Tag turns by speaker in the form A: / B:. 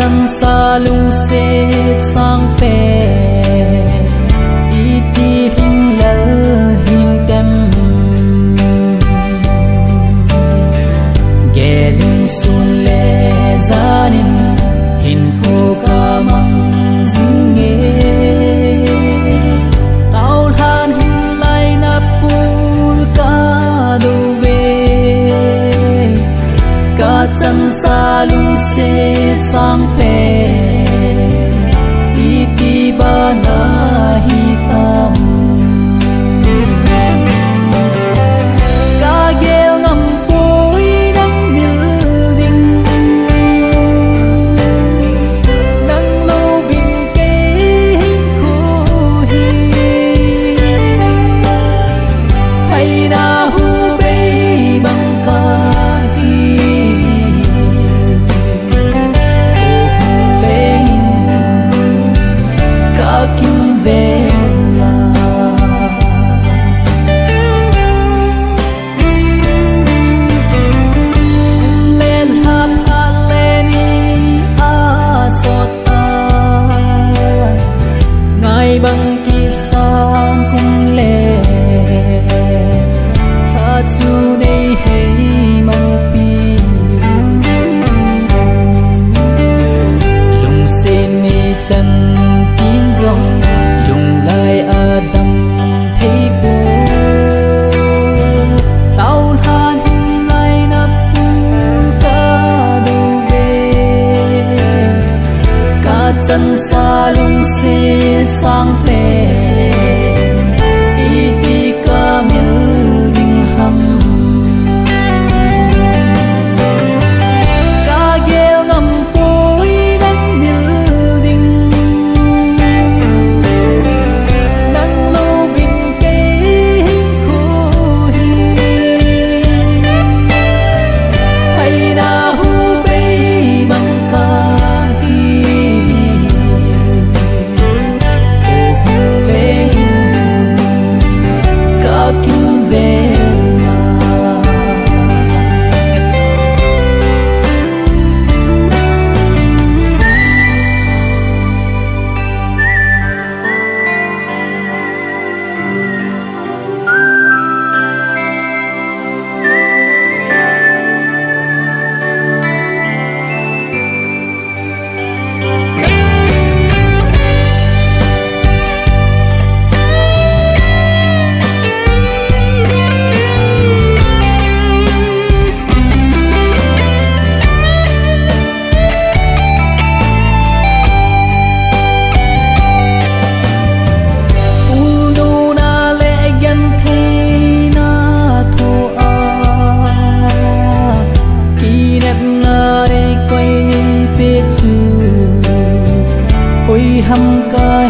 A: chân xa lung xê sang phê iti hình lỡ hình tem ghé lung xuân lệ gia đình hình khô ca măng dinh nghê tao than hình lại nắp bùi ca đồ về ca chân xa lung xê sang phê iti ba na hitam ca gheo ngầm bối nắng miêu đình nắng lâu vinh kê hình khu hi hay na hu bê bằng ca hi kim về lên hát lên a sot ta ngày bằng kỳ sang cùng lệ ta chu đây hay mang pi lung sen ni chân dòng dùng lời ở đầm thấy bố tao than lại nắp ca đồ về ca chân xa lung xê sang phê iti ca miêu đình hầm ca gheo ngầm bối nắng miêu đình hăm ca